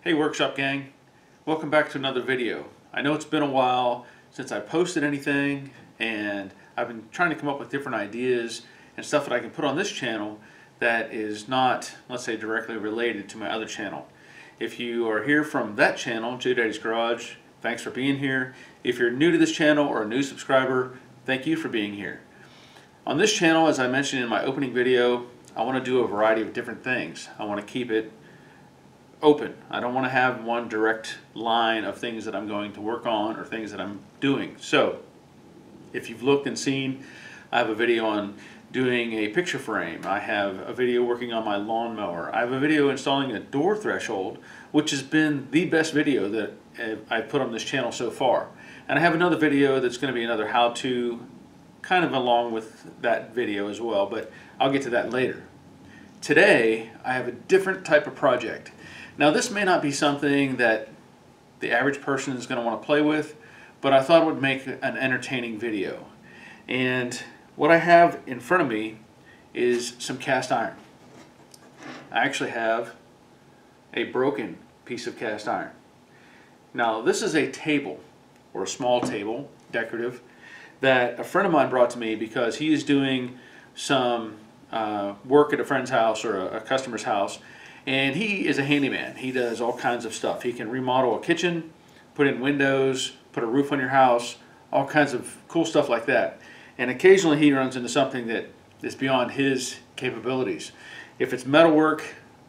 Hey Workshop Gang, welcome back to another video. I know it's been a while since I posted anything, and I've been trying to come up with different ideas and stuff that I can put on this channel that is not, let's say, directly related to my other channel. If you are here from that channel, J Daddy's Garage, thanks for being here. If you're new to this channel or a new subscriber, thank you for being here. On this channel, as I mentioned in my opening video, I want to do a variety of different things. I want to keep it open. I don't want to have one direct line of things that I'm going to work on or things that I'm doing. So if you've looked and seen, I have a video on doing a picture frame. I have a video working on my lawnmower. I have a video installing a door threshold, which has been the best video that I've put on this channel so far. And I have another video that's going to be another how-to, kind of along with that video as well, but I'll get to that later. Today, I have a different type of project. Now, this may not be something that the average person is going to want to play with, but I thought it would make an entertaining video. And what I have in front of me is some cast iron. I actually have a broken piece of cast iron. Now, this is a table, or a small table, decorative, that a friend of mine brought to me because he is doing some work at a friend's house or a customer's house. And he is a handyman. He does all kinds of stuff. He can remodel a kitchen, put in windows, put a roof on your house, all kinds of cool stuff like that. And occasionally he runs into something that is beyond his capabilities. If it's metalwork,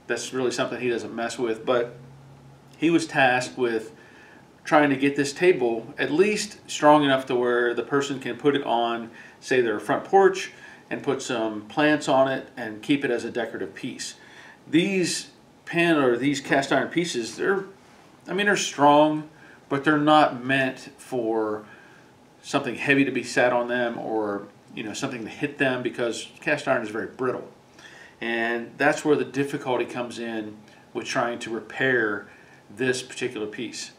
that's really something he doesn't mess with. But he was tasked with trying to get this table at least strong enough to where the person can put it on, say, their front porch and put some plants on it and keep it as a decorative piece. These these cast iron pieces, they're strong, but they're not meant for something heavy to be sat on them, or something to hit them, because cast iron is very brittle. And that's where the difficulty comes in with trying to repair this particular piece.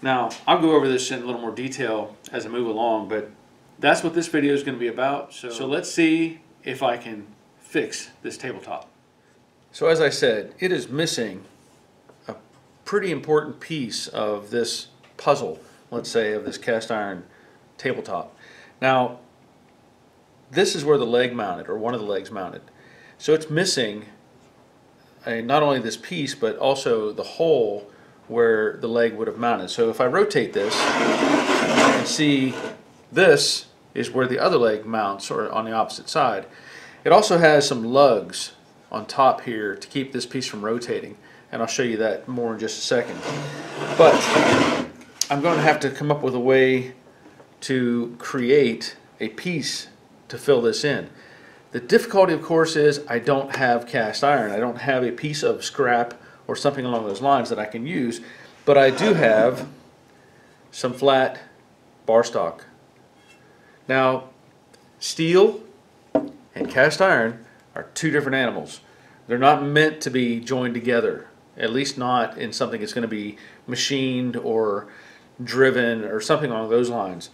Now, I'll go over this in a little more detail as I move along, but that's what this video is going to be about. So let's see if I can fix this tabletop. So as I said, it is missing a pretty important piece of this puzzle, let's say, of this cast iron tabletop. Now, this is where the leg mounted, or one of the legs mounted. So it's missing not only this piece, but also the hole where the leg would have mounted. So if I rotate this, you can see this is where the other leg mounts, or on the opposite side. It also has some lugs on top here to keep this piece from rotating, and I'll show you that more in just a second. But I'm going to have to come up with a way to create a piece to fill this in. The difficulty, of course, is I don't have cast iron. I don't have a piece of scrap or something along those lines that I can use, but I do have some flat bar stock. Now, steel and cast iron are two different animals. They're not meant to be joined together, at least not in something that's going to be machined or driven or something along those lines.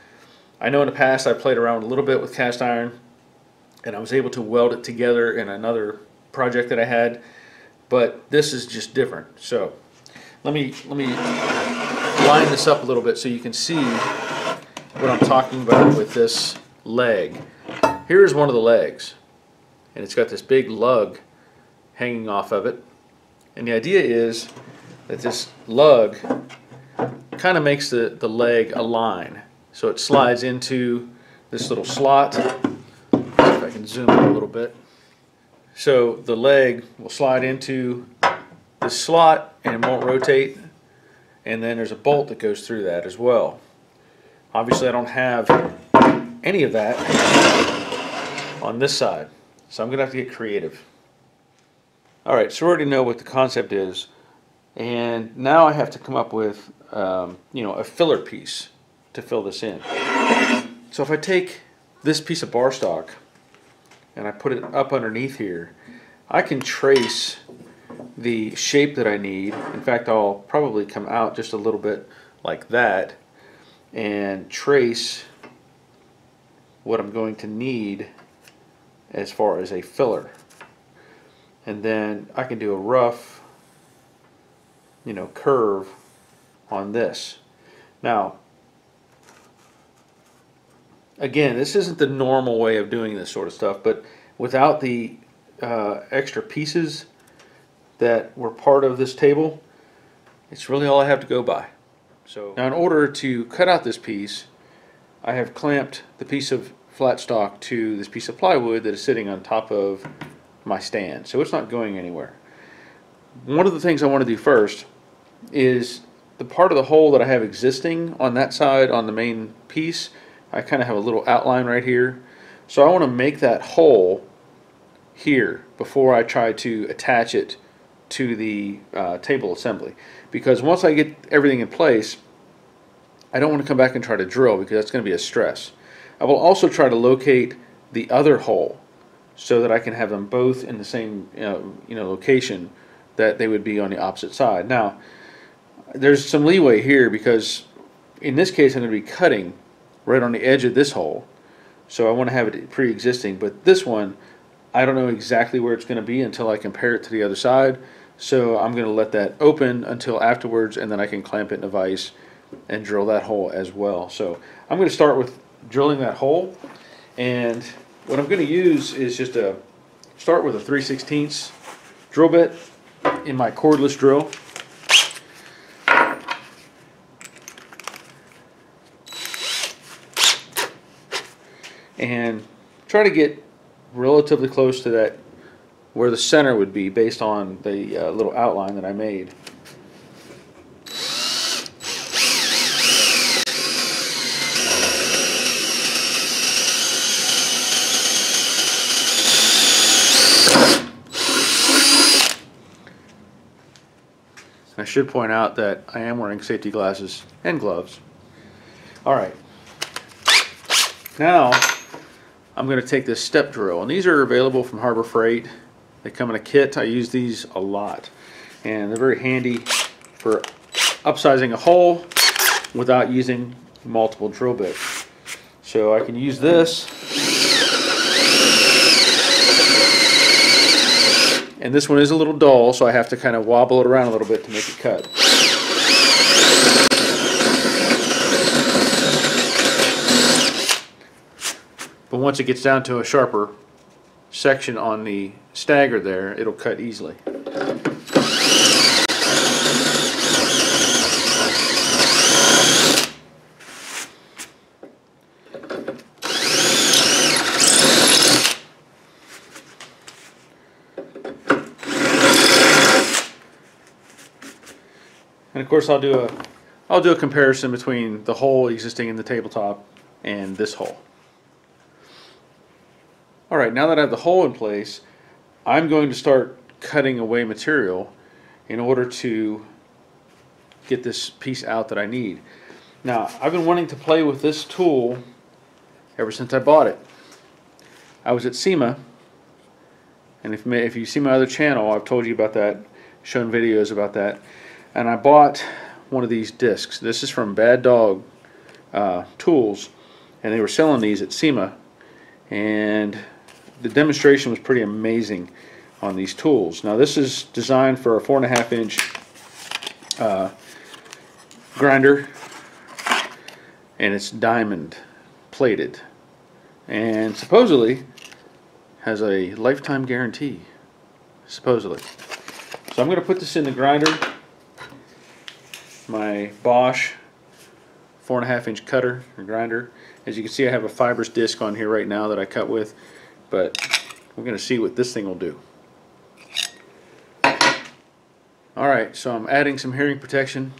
I know in the past I played around a little bit with cast iron, and I was able to weld it together in another project that I had, but this is just different. So let me line this up a little bit so you can see what I'm talking about with this leg. Here's one of the legs, and it's got this big lug hanging off of it. And the idea is that this lug kind of makes the leg align. So it slides into this little slot. See if I can zoom in a little bit. So the leg will slide into this slot and it won't rotate. And then there's a bolt that goes through that as well. Obviously I don't have any of that on this side, so I'm going to have to get creative. Alright, so I already know what the concept is, and now I have to come up with a filler piece to fill this in. So if I take this piece of bar stock and I put it up underneath here, I can trace the shape that I need. In fact, I'll probably come out just a little bit like that and trace what I'm going to need as far as a filler. And then I can do a rough curve on this. Now, again, this isn't the normal way of doing this sort of stuff, but without the extra pieces that were part of this table, it's really all I have to go by. So now, in order to cut out this piece, I have clamped the piece of flat stock to this piece of plywood that is sitting on top of my stand, so it's not going anywhere. One of the things I want to do first is the part of the hole that I have existing on that side on the main piece. I kind of have a little outline right here, so I want to make that hole here before I try to attach it to the table assembly, because once I get everything in place, I don't want to come back and try to drill, because that's going to be a stress. I will also try to locate the other hole so that I can have them both in the same location, that they would be on the opposite side. Now, there's some leeway here, because in this case I'm going to be cutting right on the edge of this hole, so I want to have it pre-existing. But this one, I don't know exactly where it's going to be until I compare it to the other side, so I'm going to let that open until afterwards, and then I can clamp it in a vise and drill that hole as well. So I'm going to start with drilling that hole, and what I'm going to use is just start with a 3/16 drill bit in my cordless drill. And try to get relatively close to that, where the center would be, based on the little outline that I made. I should point out that I am wearing safety glasses and gloves. Alright, now I'm going to take this step drill, and these are available from Harbor Freight. They come in a kit. I use these a lot, and they're very handy for upsizing a hole without using multiple drill bits. So I can use this, and this one is a little dull, so I have to kind of wobble it around a little bit to make it cut. But once it gets down to a sharper section on the stagger there, it'll cut easily. And of course I'll do a comparison between the hole existing in the tabletop and this hole. Alright, now that I have the hole in place, I'm going to start cutting away material in order to get this piece out that I need. Now, I've been wanting to play with this tool ever since I bought it. I was at SEMA, and if you see my other channel, I've told you about that, shown videos about that, and I bought one of these discs. This is from Bad Dog Tools, and they were selling these at SEMA, and the demonstration was pretty amazing on these tools. Now, this is designed for a 4.5 inch grinder, and it's diamond plated, and supposedly has a lifetime guarantee, supposedly. So I'm going to put this in the grinder, my Bosch 4.5 inch cutter or grinder. As you can see, I have a fibrous disc on here right now that I cut with, but we're going to see what this thing will do. Alright, so I'm adding some hearing protection.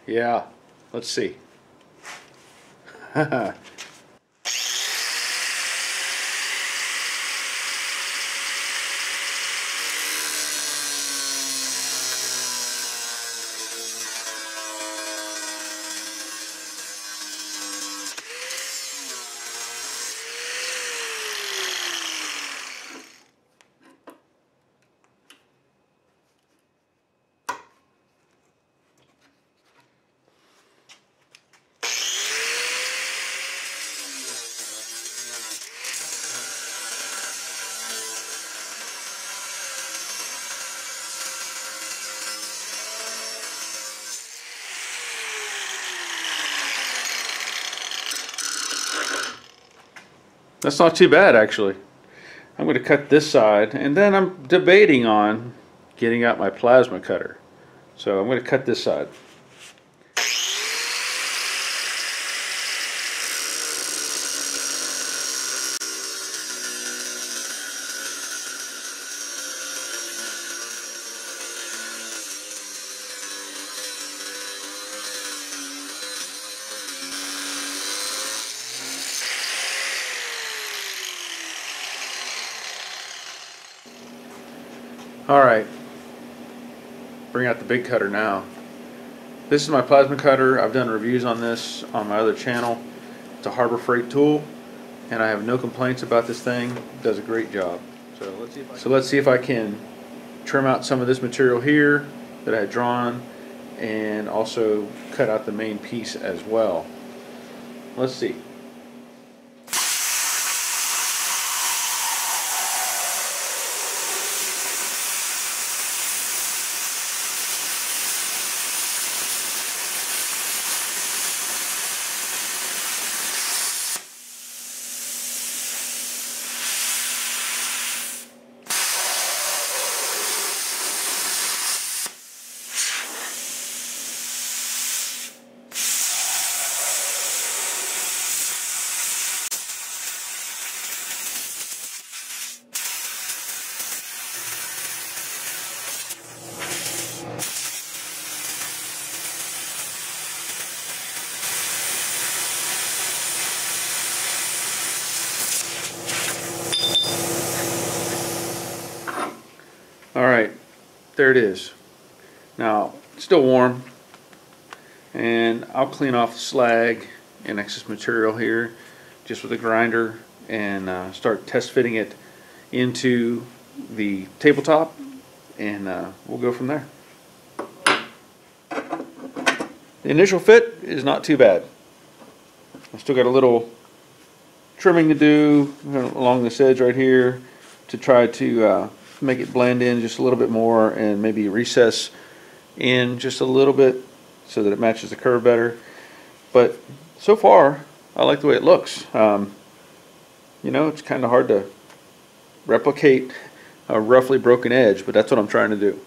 Yeah, let's see. That's not too bad, actually. I'm going to cut this side, and then I'm debating on getting out my plasma cutter. So I'm going to cut this side. Alright, bring out the big cutter now. This is my plasma cutter. I've done reviews on this on my other channel. It's a Harbor Freight tool, and I have no complaints about this thing. It does a great job. So let's see if I can trim out some of this material here that I had drawn, and also cut out the main piece as well. Let's see. Alright, there it is. Now, it's still warm, and I'll clean off the slag and excess material here just with a grinder and start test fitting it into the tabletop, and we'll go from there. The initial fit is not too bad. I still got a little trimming to do along this edge right here to try to make it blend in just a little bit more, and maybe recess in just a little bit so that it matches the curve better. But so far I like the way it looks. You know, it's kind of hard to replicate a roughly broken edge, but that's what I'm trying to do.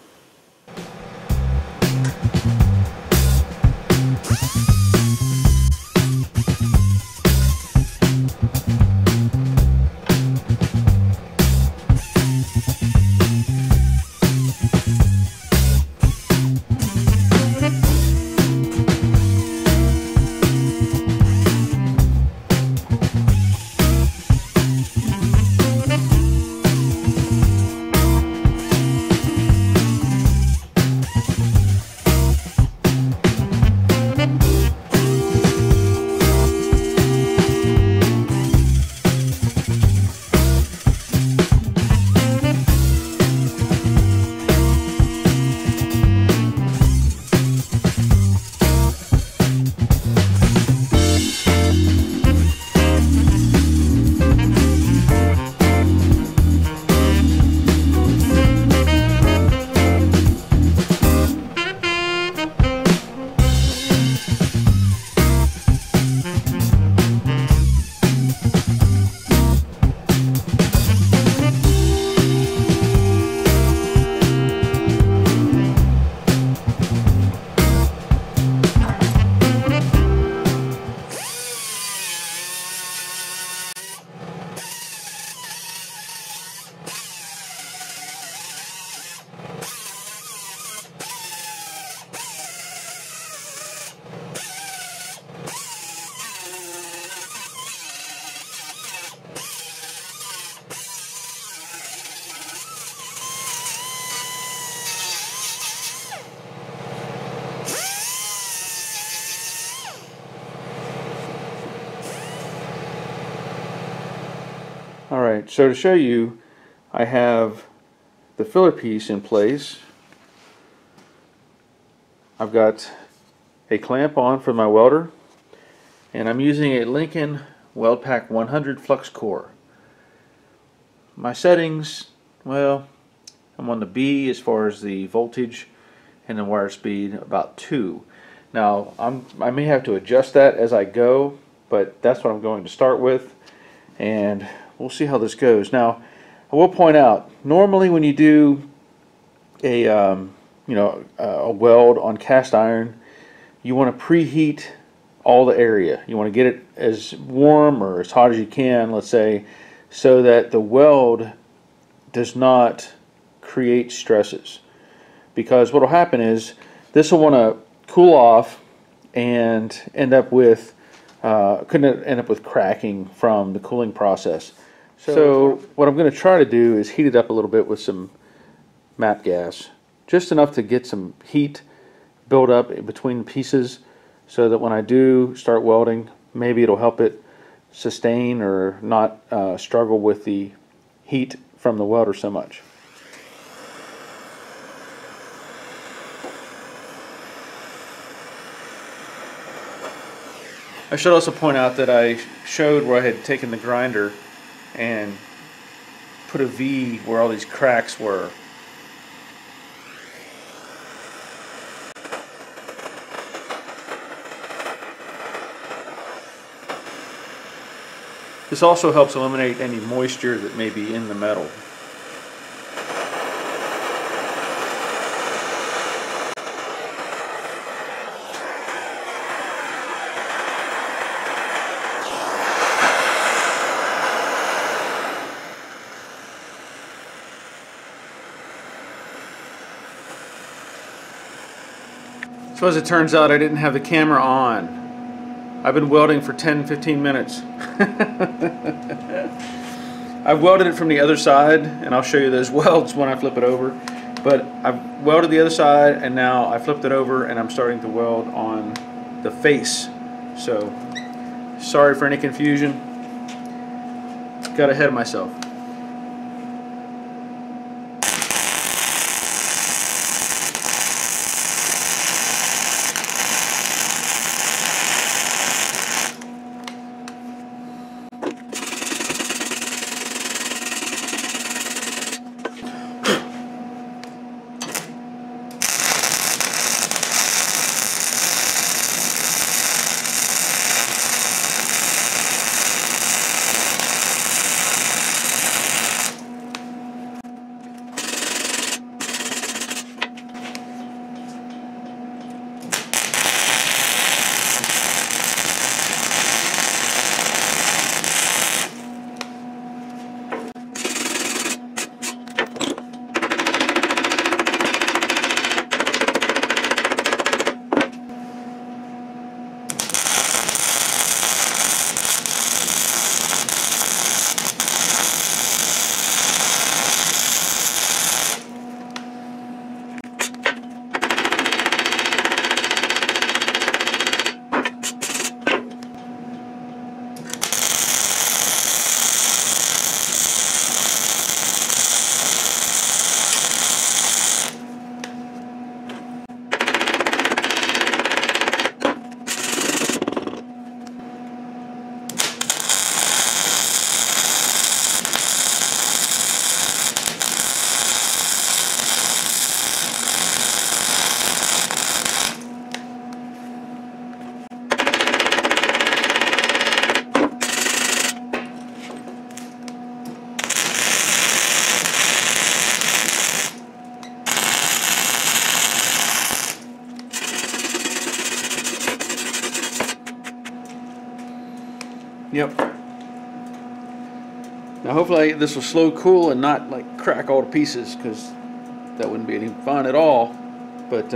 Alright, so to show you, I have the filler piece in place. I've got a clamp on for my welder, and I'm using a Lincoln Weld Pack 100 flux core. My settings, well, I'm on the B as far as the voltage, and the wire speed about 2. Now I may have to adjust that as I go, but that's what I'm going to start with. and we'll see how this goes. Now, I will point out, normally when you do a a weld on cast iron, you want to preheat all the area. You want to get it as warm or as hot as you can, let's say, so that the weld does not create stresses. Because what will happen is this will want to cool off and end up with could end up with cracking from the cooling process. So what I'm going to try to do is heat it up a little bit with some MAP gas, just enough to get some heat build up between pieces, so that when I do start welding, maybe it'll help it sustain or not struggle with the heat from the welder so much. I should also point out that I showed where I had taken the grinder and put a V where all these cracks were. This also helps eliminate any moisture that may be in the metal. So as it turns out, I didn't have the camera on. I've been welding for 10-15 minutes. I've welded it from the other side, and I'll show you those welds when I flip it over. But I've welded the other side, and now I flipped it over and I'm starting to weld on the face. So sorry for any confusion. Got ahead of myself. Yep. Now hopefully this will slow cool and not like crack all to pieces, because that wouldn't be any fun at all. But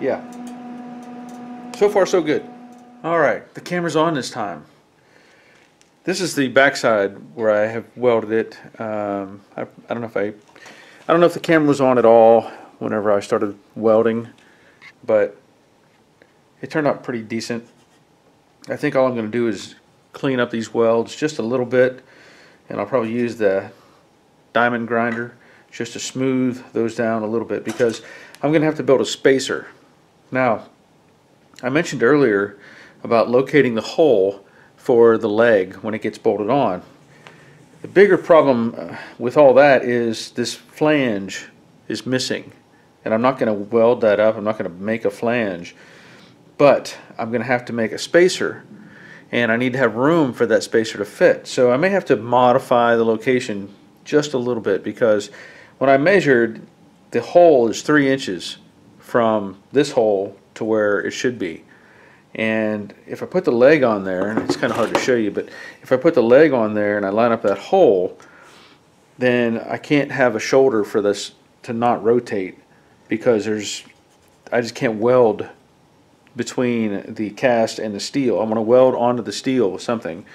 yeah, so far so good. Alright, the camera's on this time. This is the backside where I have welded it. I don't know if the camera was on at all whenever I started welding, but it turned out pretty decent. I think all I'm going to do is clean up these welds just a little bit, and I'll probably use the diamond grinder just to smooth those down a little bit, because I'm going to have to build a spacer. Now, I mentioned earlier about locating the hole for the leg when it gets bolted on. The bigger problem with all that is this flange is missing, and I'm not going to weld that up. I'm not going to make a flange, but I'm going to have to make a spacer. and I need to have room for that spacer to fit. So I may have to modify the location just a little bit, because when I measured, the hole is 3 inches from this hole to where it should be. And if I put the leg on there, and it's kind of hard to show you, but if I put the leg on there and I line up that hole, then I can't have a shoulder for this to not rotate, because I just can't weld between the cast and the steel. I want to weld onto the steel with something.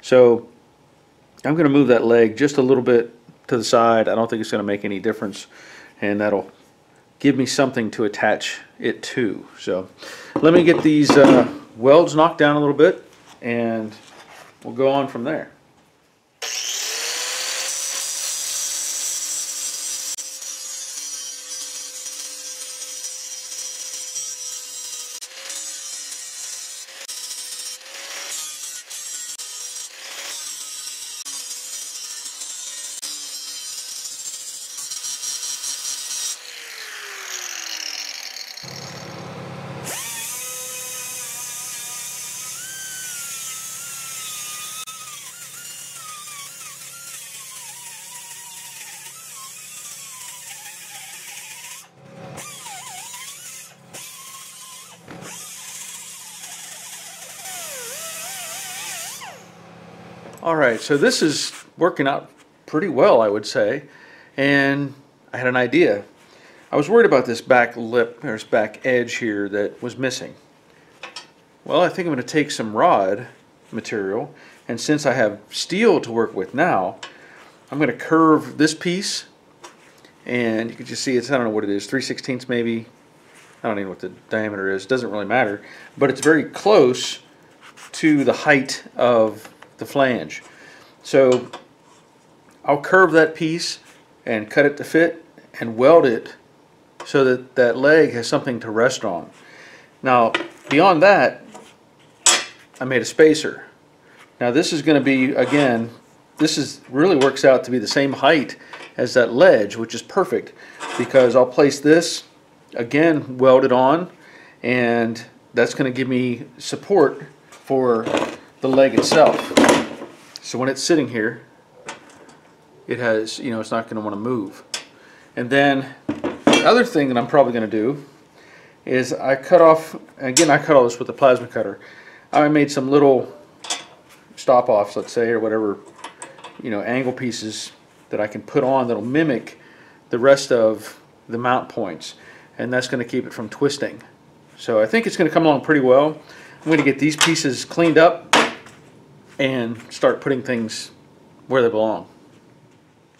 So I'm going to move that leg just a little bit to the side. I don't think it's going to make any difference, and that'll give me something to attach it to. So let me get these welds knocked down a little bit, and we'll go on from there. Alright, so this is working out pretty well, I would say, and I had an idea. I was worried about this back lip, or this back edge here that was missing. Well, I think I'm going to take some rod material, and since I have steel to work with now, I'm going to curve this piece, and you can just see it's, I don't know what it is, 3/16 maybe. I don't even know what the diameter is, doesn't really matter, but it's very close to the height of the flange. So I'll curve that piece and cut it to fit and weld it so that that leg has something to rest on. Now beyond that, I made a spacer. Now this is going to be, again, this is really works out to be the same height as that ledge, which is perfect, because I'll place this again welded on, and that's going to give me support for the leg itself. So when it's sitting here, it has, you know, it's not going to want to move. And then the other thing that I'm probably going to do is I cut off, again I cut all this with a plasma cutter. I made some little stop-offs, let's say, or whatever, you know, angle pieces that I can put on that'll mimic the rest of the mount points, and that's going to keep it from twisting. So I think it's going to come along pretty well. I'm going to get these pieces cleaned up and start putting things where they belong.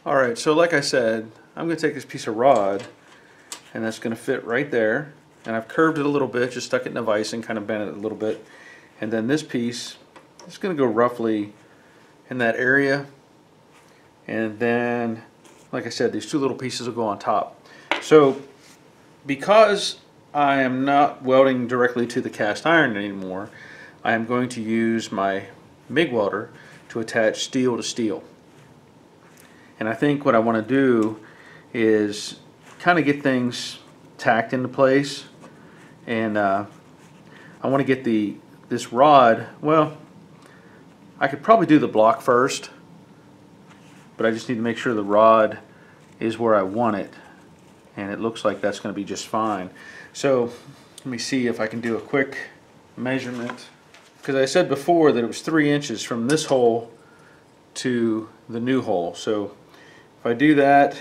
Alright, so like I said, I'm going to take this piece of rod, and that's going to fit right there, and I've curved it a little bit, just stuck it in a vise and kind of bent it a little bit, and then this piece is going to go roughly in that area, and then like I said, these two little pieces will go on top. So because I am not welding directly to the cast iron anymore, I am going to use my MIG welder to attach steel to steel. And I think what I want to do is kind of get things tacked into place, and I want to get this rod, well, I could probably do the block first, but I just need to make sure the rod is where I want it, and it looks like that's going to be just fine. So let me see if I can do a quick measurement, because I said before that it was 3 inches from this hole to the new hole. So if I do that,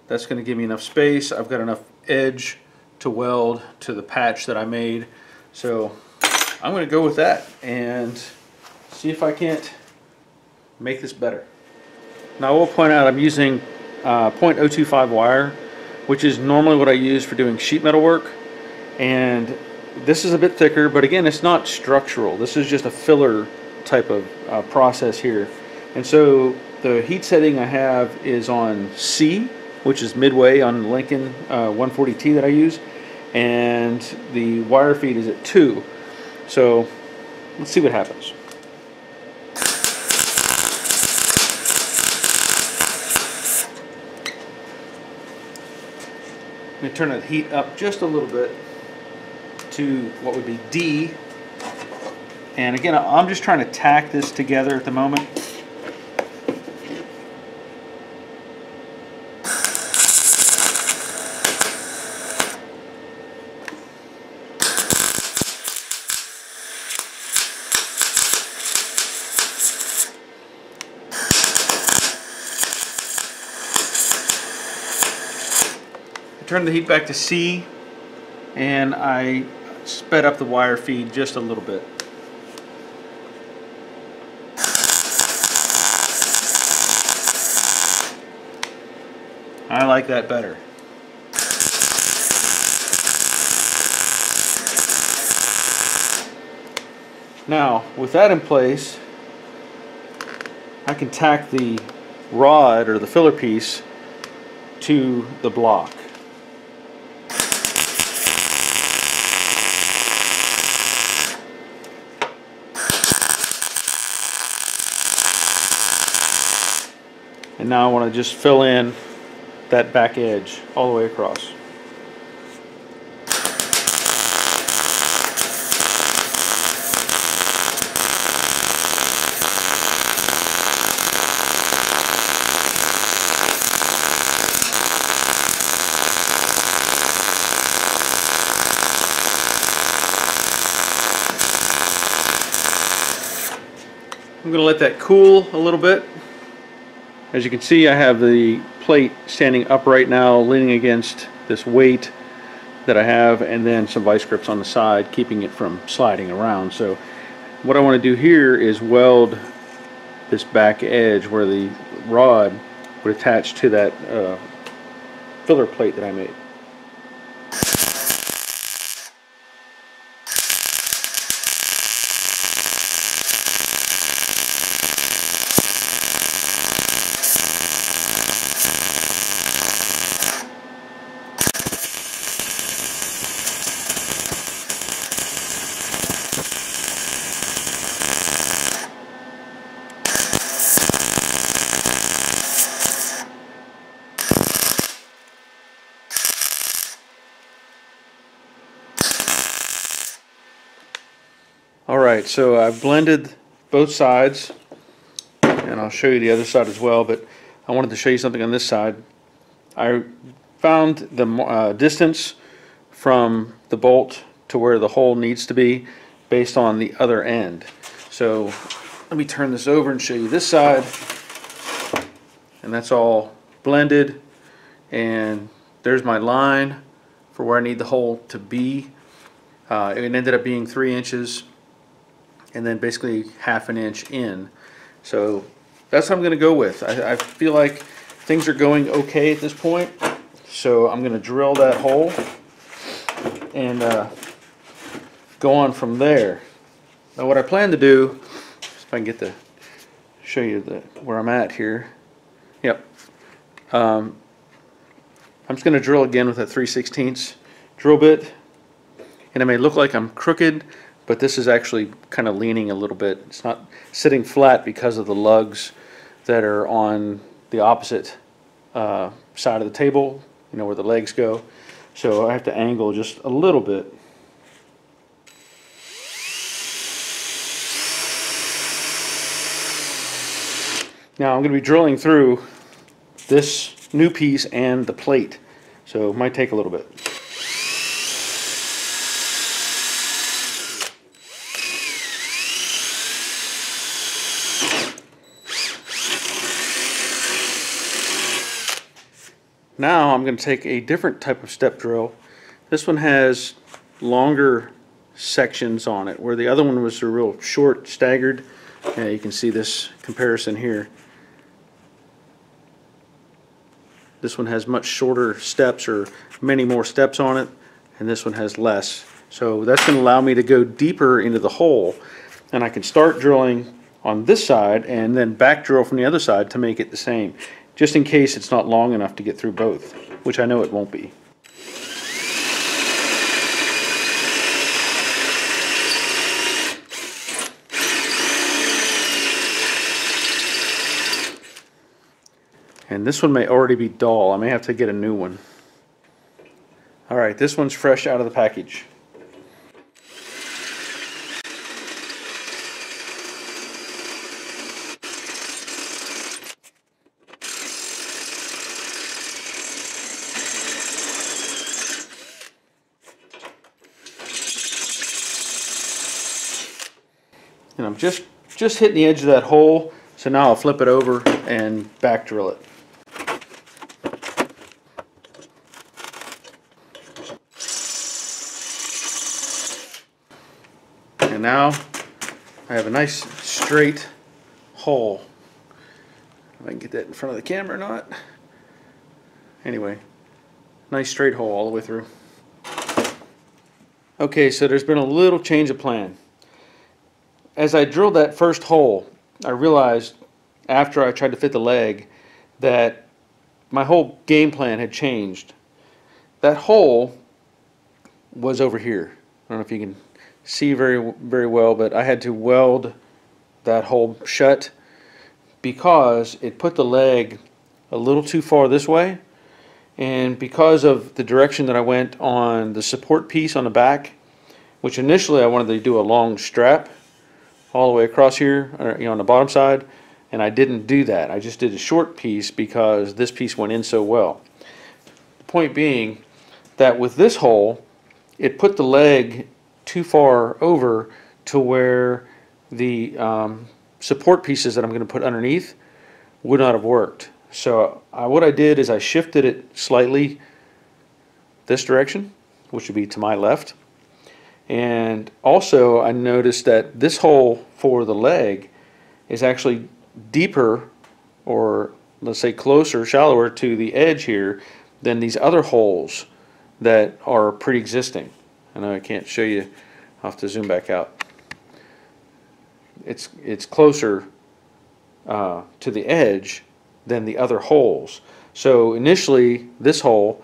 that's going to give me enough space. I've got enough edge to weld to the patch that I made. So I'm going to go with that and see if I can't make this better. Now I will point out I'm using 0.025 wire, which is normally what I use for doing sheet metal work, and this is a bit thicker, but again, it's not structural. This is just a filler type of process here. And so the heat setting I have is on C, which is midway on the Lincoln 140T that I use, and the wire feed is at 2. So let's see what happens. I'm going to turn the heat up just a little bit to what would be D, And again, I'm just trying to tack this together at the moment. Turn the heat back to C, and I sped up the wire feed just a little bit. I like that better. Now, with that in place, I can tack the rod or the filler piece to the block. And now I want to just fill in that back edge all the way across. I'm going to let that cool a little bit. As you can see, I have the plate standing upright now, leaning against this weight that I have, and then some vice grips on the side, keeping it from sliding around. So what I want to do here is weld this back edge where the rod would attach to that filler plate that I made. Alright, so I've blended both sides, and I'll show you the other side as well, but I wanted to show you something on this side. I found the distance from the bolt to where the hole needs to be based on the other end. So let me turn this over and show you this side, and that's all blended, and there's my line for where I need the hole to be. It ended up being 3 inches and then basically ½ an inch in. So that's what I'm going to go with. I feel like things are going okay at this point, so I'm going to drill that hole and go on from there. Now what I plan to do, if I can get to show you where I'm at here. Yep. I'm just going to drill again with a 3/16 drill bit, and it may look like I'm crooked, but this is actually kind of leaning a little bit. It's not sitting flat because of the lugs that are on the opposite side of the table, you know, where the legs go. So I have to angle just a little bit. Now I'm going to be drilling through this new piece and the plate, so it might take a little bit. Now I'm going to take a different type of step drill. This one has longer sections on it, where the other one was a real short, staggered. You can see this comparison here. This one has much shorter steps, or many more steps on it, and this one has less. So that's going to allow me to go deeper into the hole, and I can start drilling on this side and then back drill from the other side to make it the same, just in case it's not long enough to get through both, which I know it won't be. And this one may already be dull. I may have to get a new one. Alright, this one's fresh out of the package. I'm just hitting the edge of that hole, so now I'll flip it over and back drill it. And now I have a nice straight hole. If I can get that in front of the camera or not. Anyway, nice straight hole all the way through. Okay, so there's been a little change of plan. As I drilled that first hole, I realized after I tried to fit the leg that my whole game plan had changed. That hole was over here. I don't know if you can see very well, but I had to weld that hole shut because it put the leg a little too far this way, and because of the direction that I went on the support piece on the back, which initially I wanted to do a long strap all the way across here, on the bottom side, and I didn't do that. I just did a short piece because this piece went in so well. The point being that with this hole, it put the leg too far over to where the support pieces that I'm going to put underneath would not have worked. So what I did is I shifted it slightly this direction, which would be to my left. And also I noticed that this hole for the leg is actually deeper, or let's say closer, shallower to the edge here than these other holes that are pre-existing. I know I can't show you, I'll have to zoom back out. It's closer to the edge than the other holes. So initially this hole,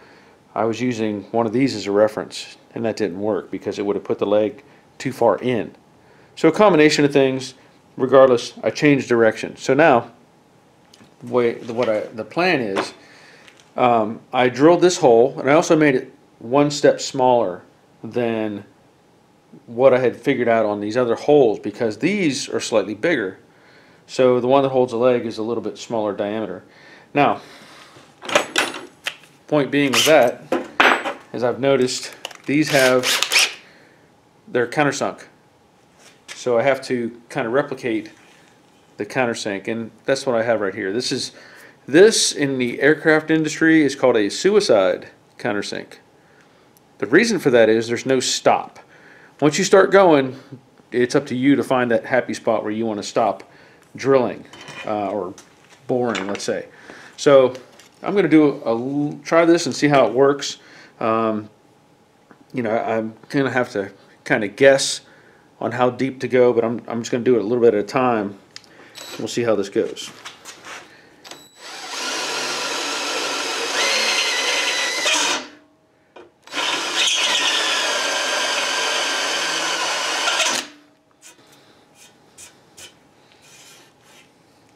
I was using one of these as a reference, and that didn't work because it would have put the leg too far in. So a combination of things. Regardless, I changed direction. So now the plan is, I drilled this hole, and I also made it one step smaller than what I had figured out on these other holes, because these are slightly bigger. So the one that holds the leg is a little bit smaller diameter. Now, point being with that, as I've noticed, these they're countersunk. So I have to kind of replicate the countersink, and that's what I have right here. This in the aircraft industry is called a suicide countersink. The reason for that is there's no stop. Once you start going, it's up to you to find that happy spot where you want to stop drilling or boring, let's say. So I'm going to try this and see how it works. I'm going to have to kind of guess on how deep to go, but I'm just going to do it a little bit at a time. We'll see how this goes.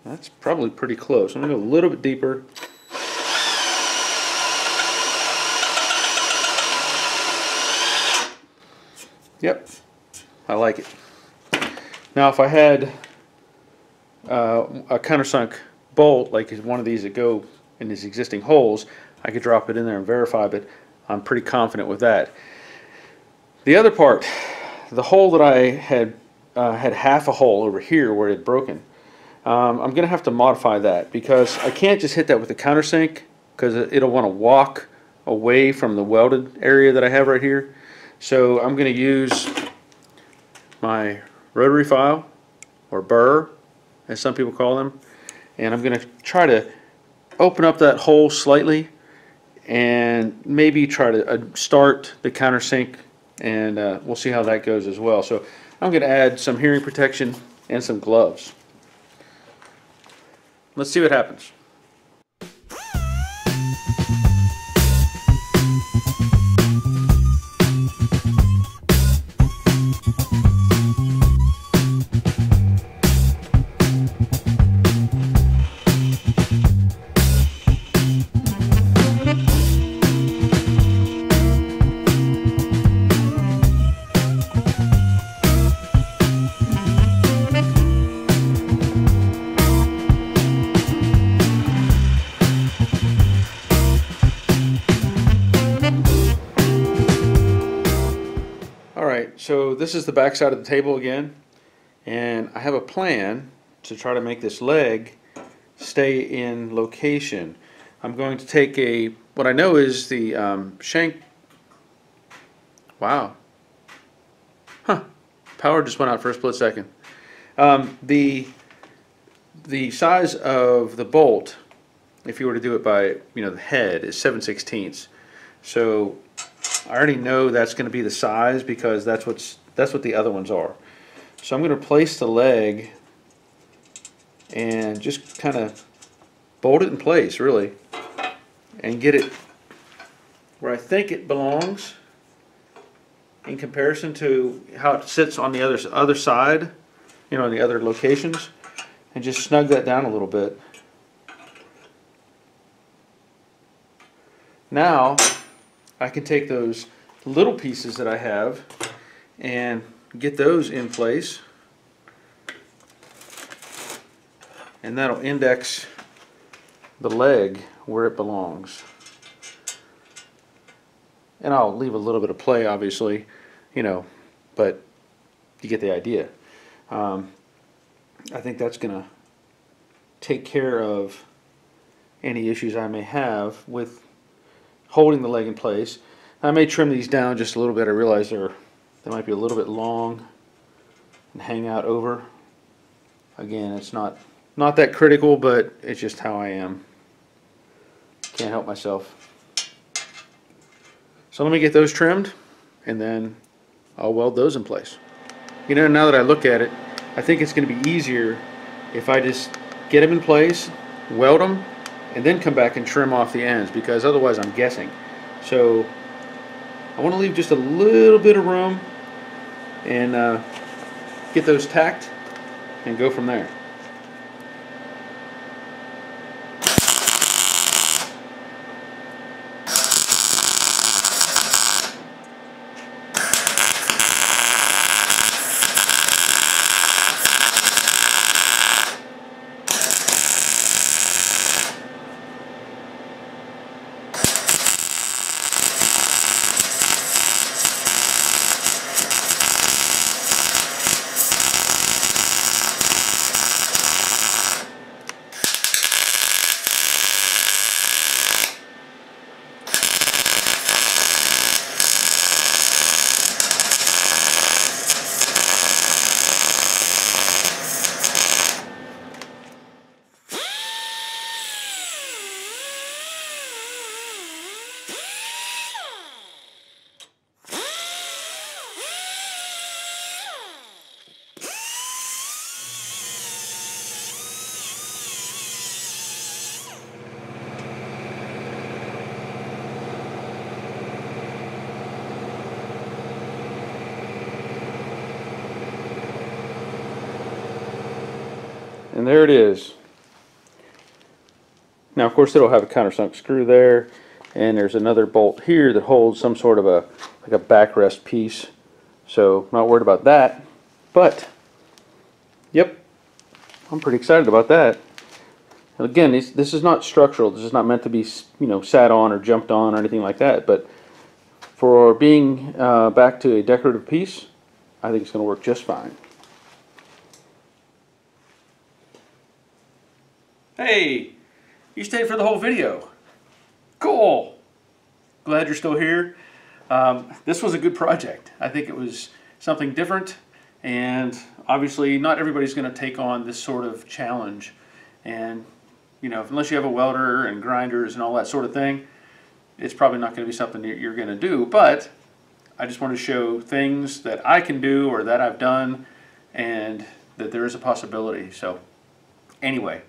That's probably pretty close. I'm going to go a little bit deeper. Yep, I like it. Now if I had a countersunk bolt, like one of these that go in these existing holes, I could drop it in there and verify, but I'm pretty confident with that. The other part, the hole that I had half a hole over here where it had broken, I'm going to have to modify that, because I can't just hit that with the countersink, because it'll want to walk away from the welded area that I have right here. So I'm going to use my rotary file, or burr as some people call them, and I'm going to try to open up that hole slightly and maybe try to start the countersink, and we'll see how that goes as well. So I'm going to add some hearing protection and some gloves. Let's see what happens. So this is the back side of the table again, and I have a plan to try to make this leg stay in location. I'm going to take what I know is the shank. Wow. Huh. Power just went out for a split second. The size of the bolt, if you were to do it by the head, is 7/16. So I already know that's going to be the size because that's what the other ones are. So I'm going to place the leg and just kind of bolt it in place, really, and get it where I think it belongs in comparison to how it sits on the other side, in the other locations, and just snug that down a little bit. Now I can take those little pieces that I have and get those in place, and that'll index the leg where it belongs. And I'll leave a little bit of play, obviously, but you get the idea. I think that's going to take care of any issues I may have with holding the leg in place. I may trim these down just a little bit. I realize they might be a little bit long and hang out over. Again, it's not that critical, but it's just how I am. Can't help myself. So let me get those trimmed, and then I'll weld those in place. Now that I look at it, I think it's going to be easier if I just get them in place, weld them, and then come back and trim off the ends, because otherwise I'm guessing. So I want to leave just a little bit of room and get those tacked and go from there. And there it is. Now, of course, it'll have a countersunk screw there, and there's another bolt here that holds some sort of like a backrest piece. So, not worried about that. But, yep, I'm pretty excited about that. And again, this is not structural. This is not meant to be, sat on or jumped on or anything like that. But for being back to a decorative piece, I think it's going to work just fine. Hey, you stayed for the whole video. Cool. Glad you're still here. This was a good project. I think it was something different, and obviously not everybody's going to take on this sort of challenge. And unless you have a welder and grinders and all that sort of thing, it's probably not going to be something that you're going to do. But I just want to show things that I can do or that I've done, and that there is a possibility. So anyway,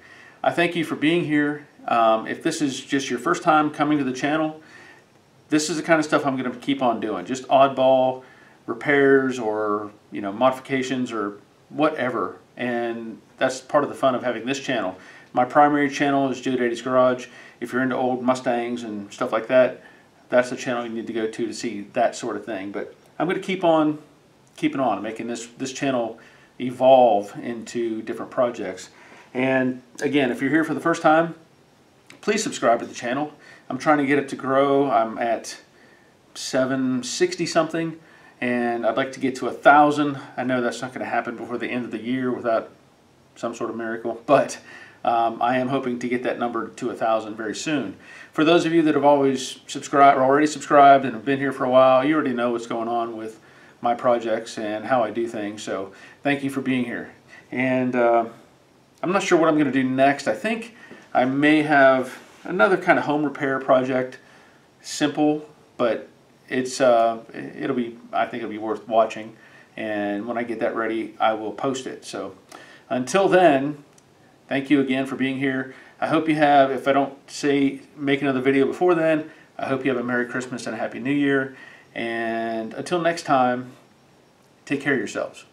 I thank you for being here. If this is just your first time coming to the channel, this is the kind of stuff I'm going to keep on doing. Just oddball repairs or modifications or whatever. And that's part of the fun of having this channel. My primary channel is Jude 80's Garage. If you're into old Mustangs and stuff like that, that's the channel you need to go to see that sort of thing. But I'm going to keep on keeping on, making this channel evolve into different projects. And again, if you're here for the first time, please subscribe to the channel. I'm trying to get it to grow. I'm at 760 something, and I'd like to get to 1,000. I know that's not going to happen before the end of the year without some sort of miracle, but I am hoping to get that number to 1,000 very soon. For those of you that have always subscribed or already subscribed and have been here for a while, you already know what's going on with my projects and how I do things, so thank you for being here. And I'm not sure what I'm going to do next. I think I may have another kind of home repair project, simple, but it's I think it'll be worth watching, and when I get that ready I will post it. So until then, thank you again for being here. I hope you have, if I don't make another video before then, I hope you have a Merry Christmas and a Happy New Year, and until next time, take care of yourselves.